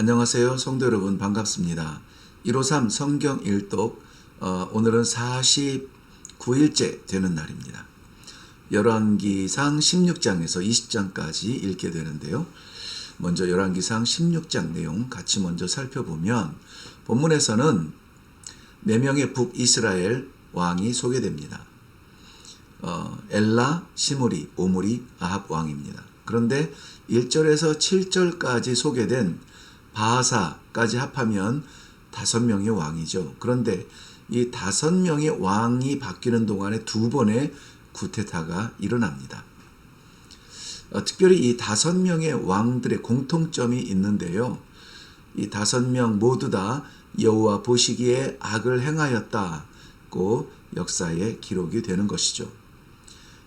안녕하세요. 성도 여러분 반갑습니다. 153 성경 일독 오늘은 49일째 되는 날입니다. 열왕기상 16장에서 20장까지 읽게 되는데요. 먼저 열왕기상 16장 내용 같이 먼저 살펴보면 본문에서는 4명의 북이스라엘 왕이 소개됩니다. 엘라, 시므리, 오므리, 아합 왕입니다. 그런데 1절에서 7절까지 소개된 바하사까지 합하면 5명의 왕이죠. 그런데 이 5명의 왕이 바뀌는 동안에 2번의 구테타가 일어납니다. 특별히 이 5명의 왕들의 공통점이 있는데요. 이 5명 모두 다 여호와 보시기에 악을 행하였다고 역사에 기록이 되는 것이죠.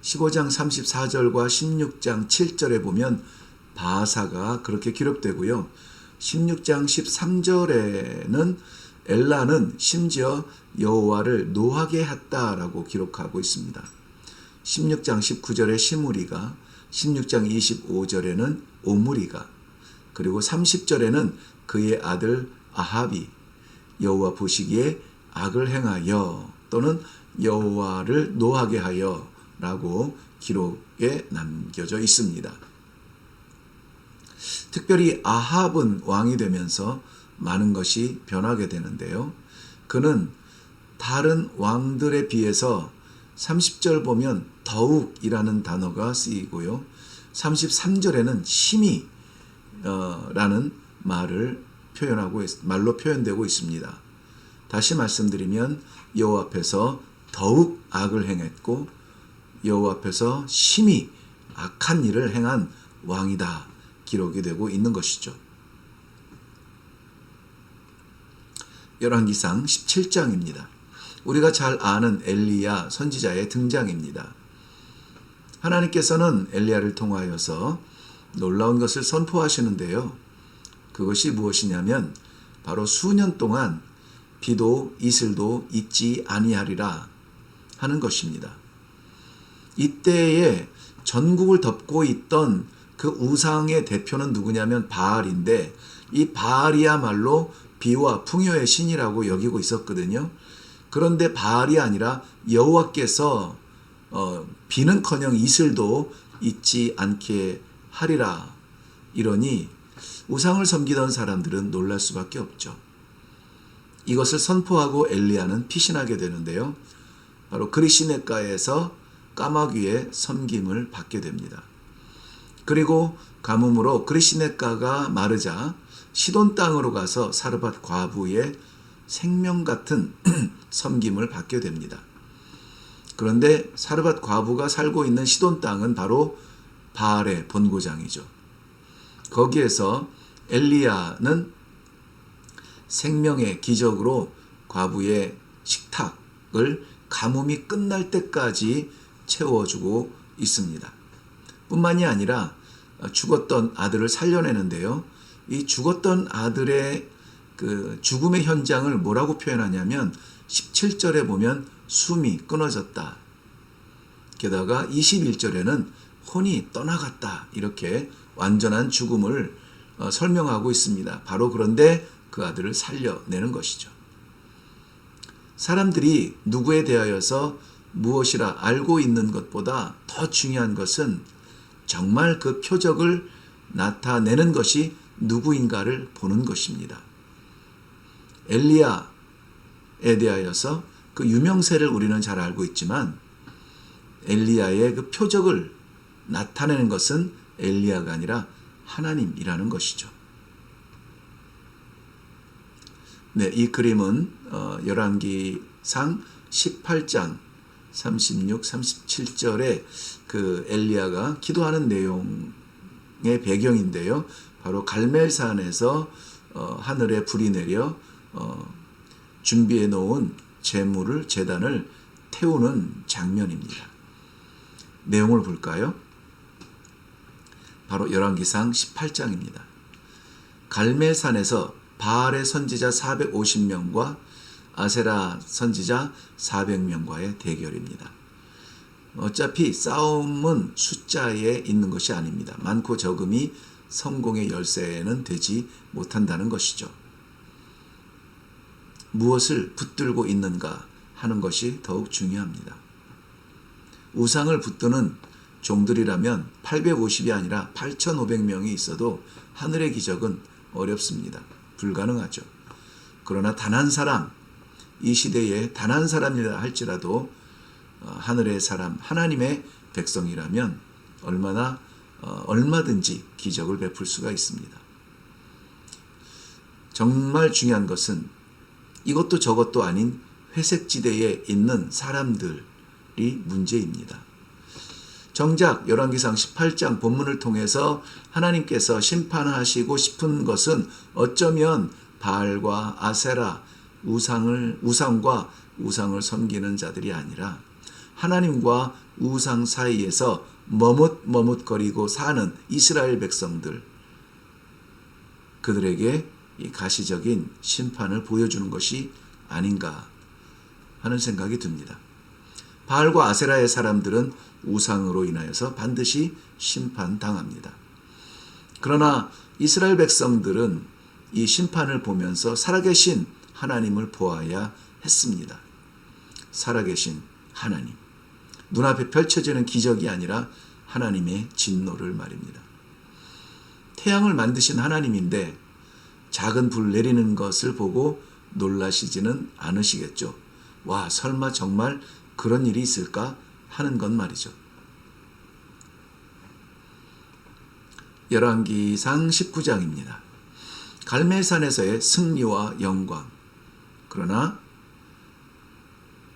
15장 34절과 16장 7절에 보면 바하사가 그렇게 기록되고요. 16장 13절에는 엘라는 심지어 여호와를 노하게 했다라고 기록하고 있습니다. 16장 19절에 시므리가, 16장 25절에는 오므리가, 그리고 30절에는 그의 아들 아합이 여호와 보시기에 악을 행하여 또는 여호와를 노하게 하여 라고 기록에 남겨져 있습니다. 특별히 아합은 왕이 되면서 많은 것이 변하게 되는데요. 그는 다른 왕들에 비해서 30절 보면 더욱이라는 단어가 쓰이고요. 33절에는 심히 라는 말로 표현되고 있습니다. 다시 말씀드리면 여호와 앞에서 더욱 악을 행했고 여호와 앞에서 심히 악한 일을 행한 왕이다 기록이 되고 있는 것이죠. 열왕기상 17장입니다. 우리가 잘 아는 엘리야 선지자의 등장입니다. 하나님께서는 엘리야를 통하여서 놀라운 것을 선포하시는데요. 그것이 무엇이냐면 바로 수년 동안 비도 이슬도 있지 아니하리라 하는 것입니다. 이때에 전국을 덮고 있던 그 우상의 대표는 누구냐면 바알인데 이 바알이야말로 비와 풍요의 신이라고 여기고 있었거든요. 그런데 바알이 아니라 여호와께서 비는커녕 이슬도 있지 않게 하리라 이러니 우상을 섬기던 사람들은 놀랄 수밖에 없죠. 이것을 선포하고 엘리야는 피신하게 되는데요. 바로 그리시네가에서 까마귀의 섬김을 받게 됩니다. 그리고 가뭄으로 그리시네가가 마르자 시돈 땅으로 가서 사르밧 과부의 생명 같은 섬김을 받게 됩니다. 그런데 사르밧 과부가 살고 있는 시돈 땅은 바로 바알의 본고장이죠. 거기에서 엘리야는 생명의 기적으로 과부의 식탁을 가뭄이 끝날 때까지 채워주고 있습니다. 뿐만이 아니라 죽었던 아들을 살려내는데요. 이 죽었던 아들의 그 죽음의 현장을 뭐라고 표현하냐면 17절에 보면 숨이 끊어졌다. 게다가 21절에는 혼이 떠나갔다. 이렇게 완전한 죽음을 설명하고 있습니다. 바로 그런데 그 아들을 살려내는 것이죠. 사람들이 누구에 대하여서 무엇이라 알고 있는 것보다 더 중요한 것은 정말 그 표적을 나타내는 것이 누구인가를 보는 것입니다. 엘리야에 대하여서 그 유명세를 우리는 잘 알고 있지만 엘리야의 그 표적을 나타내는 것은 엘리야가 아니라 하나님이라는 것이죠. 네, 이 그림은 열왕기상 18장 36, 37절에 그 엘리야가 기도하는 내용의 배경인데요. 바로 갈멜산에서 하늘에 불이 내려 준비해 놓은 제단을 태우는 장면입니다. 내용을 볼까요? 바로 열왕기상 18장입니다. 갈멜산에서 바알의 선지자 450명과 아세라 선지자 400명과의 대결입니다. 어차피 싸움은 숫자에 있는 것이 아닙니다. 많고 적음이 성공의 열쇠는 되지 못한다는 것이죠. 무엇을 붙들고 있는가 하는 것이 더욱 중요합니다. 우상을 붙드는 종들이라면 850이 아니라 8,500명이 있어도 하늘의 기적은 어렵습니다. 불가능하죠. 그러나 단 한 사람, 이 시대에 단 한 사람이라 할지라도 하늘의 사람, 하나님의 백성이라면 얼마든지 기적을 베풀 수가 있습니다. 정말 중요한 것은 이것도 저것도 아닌 회색지대에 있는 사람들이 문제입니다. 정작 열왕기상 18장 본문을 통해서 하나님께서 심판하시고 싶은 것은 어쩌면 바알과 아세라, 우상과 우상을 섬기는 자들이 아니라 하나님과 우상 사이에서 머뭇머뭇거리고 사는 이스라엘 백성들, 그들에게 이 가시적인 심판을 보여주는 것이 아닌가 하는 생각이 듭니다. 바알과 아세라의 사람들은 우상으로 인하여서 반드시 심판당합니다. 그러나 이스라엘 백성들은 이 심판을 보면서 살아계신 하나님을 보아야 했습니다. 살아계신 하나님. 눈앞에 펼쳐지는 기적이 아니라 하나님의 진노를 말입니다. 태양을 만드신 하나님인데 작은 불 내리는 것을 보고 놀라시지는 않으시겠죠. 와, 설마 정말 그런 일이 있을까 하는 것 말이죠. 열왕기상 19장입니다. 갈멜산에서의 승리와 영광, 그러나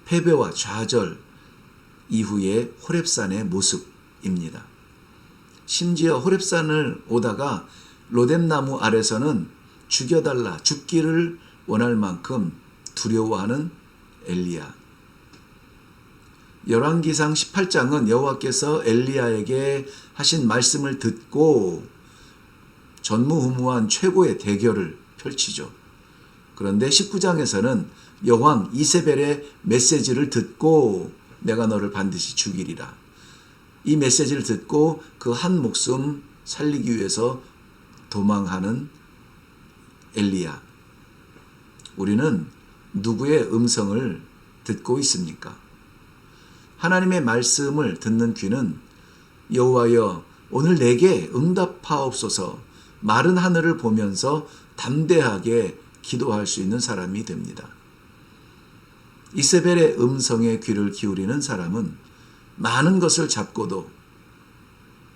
패배와 좌절 이후의 호렙산의 모습입니다. 심지어 호렙산을 오다가 로뎀나무 아래서는 죽여달라, 죽기를 원할 만큼 두려워하는 엘리야. 열왕기상 18장은 여호와께서 엘리야에게 하신 말씀을 듣고 전무후무한 최고의 대결을 펼치죠. 그런데 19장에서는 여왕 이세벨의 메시지를 듣고 내가 너를 반드시 죽이리라. 이 메시지를 듣고 그 한 목숨 살리기 위해서 도망하는 엘리야. 우리는 누구의 음성을 듣고 있습니까? 하나님의 말씀을 듣는 귀는 여호와여 오늘 내게 응답하옵소서, 마른 하늘을 보면서 담대하게 기도할 수 있는 사람이 됩니다. 이세벨의 음성에 귀를 기울이는 사람은 많은 것을 잡고도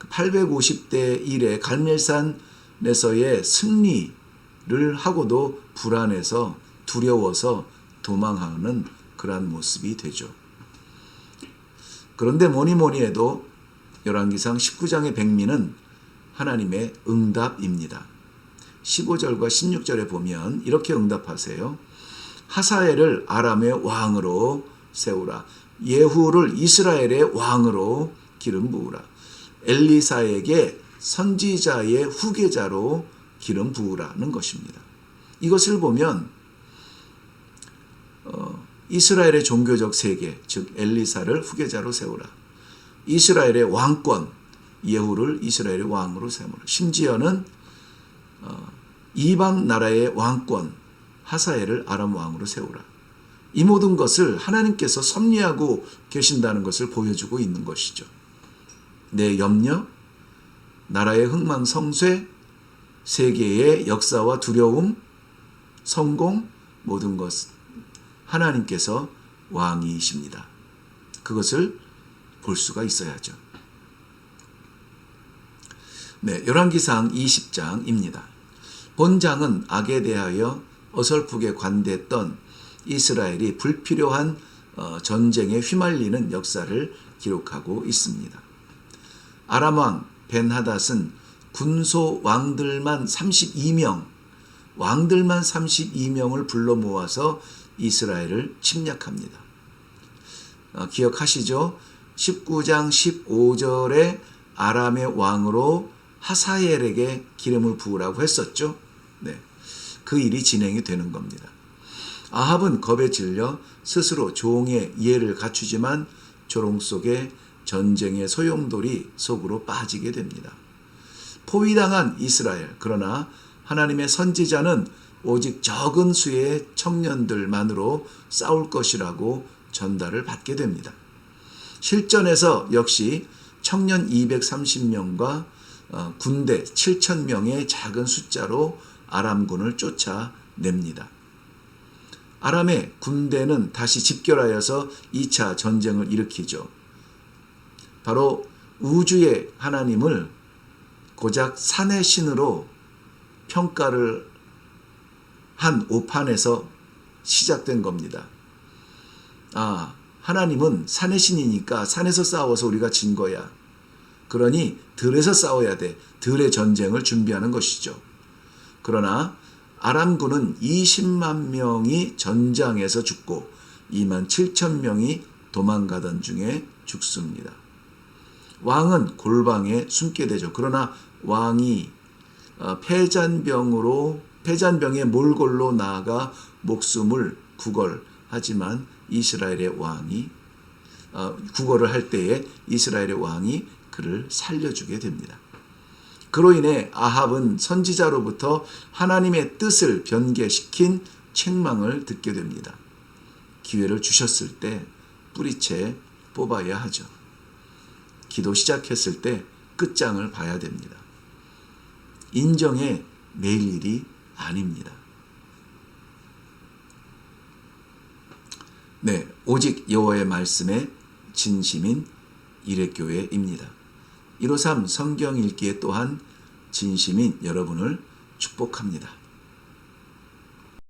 850대 1의 갈멜산에서의 승리를 하고도 불안해서 두려워서 도망하는 그러한 모습이 되죠. 그런데 뭐니 해도 열왕기상 19장의 백미는 하나님의 응답입니다. 15절과 16절에 보면 이렇게 응답하세요. 하사엘을 아람의 왕으로 세우라. 예후를 이스라엘의 왕으로 기름 부으라. 엘리사에게 선지자의 후계자로 기름 부으라는 것입니다. 이것을 보면 이스라엘의 종교적 세계, 즉 엘리사를 후계자로 세우라. 이스라엘의 왕권, 예후를 이스라엘의 왕으로 세우라. 심지어는 이방 나라의 왕권, 하사엘을 아람 왕으로 세우라. 이 모든 것을 하나님께서 섭리하고 계신다는 것을 보여주고 있는 것이죠. 내 염려, 나라의 흥망성쇠, 세계의 역사와 두려움, 성공, 모든 것 하나님께서 왕이십니다. 그것을 볼 수가 있어야죠. 네, 열왕기상 20장입니다. 본장은 악에 대하여 어설프게 관대했던 이스라엘이 불필요한 전쟁에 휘말리는 역사를 기록하고 있습니다. 아람 왕 벤하닷은 군소 왕들만 32명을 불러 모아서 이스라엘을 침략합니다. 기억하시죠? 19장 15절에 아람의 왕으로 하사엘에게 기름을 부으라고 했었죠. 네, 그 일이 진행이 되는 겁니다. 아합은 겁에 질려 스스로 종의 예를 갖추지만 조롱 속에 전쟁의 소용돌이 속으로 빠지게 됩니다. 포위당한 이스라엘. 그러나 하나님의 선지자는 오직 적은 수의 청년들만으로 싸울 것이라고 전달을 받게 됩니다. 실전에서 역시 청년 230명과 군대 7,000명의 작은 숫자로 아람군을 쫓아냅니다. 아람의 군대는 다시 집결하여서 2차 전쟁을 일으키죠. 바로 우주의 하나님을 고작 산의 신으로 평가를 한 오판에서 시작된 겁니다. 하나님은 산의 신이니까 산에서 싸워서 우리가 진 거야. 그러니 들에서 싸워야 돼. 들의 전쟁을 준비하는 것이죠. 그러나 아람군은 20만 명이 전장에서 죽고 2만 7천 명이 도망가던 중에 죽습니다. 왕은 골방에 숨게 되죠. 그러나 왕이 폐잔병의 몰골로 나아가 목숨을 구걸하지만 이스라엘의 왕이 구걸을 할 때에 이스라엘의 왕이 그를 살려주게 됩니다. 그로 인해 아합은 선지자로부터 하나님의 뜻을 변개시킨 책망을 듣게 됩니다. 기회를 주셨을 때 뿌리채 뽑아야 하죠. 기도 시작했을 때 끝장을 봐야 됩니다. 인정의 매일 일이 아닙니다. 네, 오직 여호와의 말씀에 진심인 이레교회입니다. 153 성경 읽기에 또한 진심인 여러분을 축복합니다.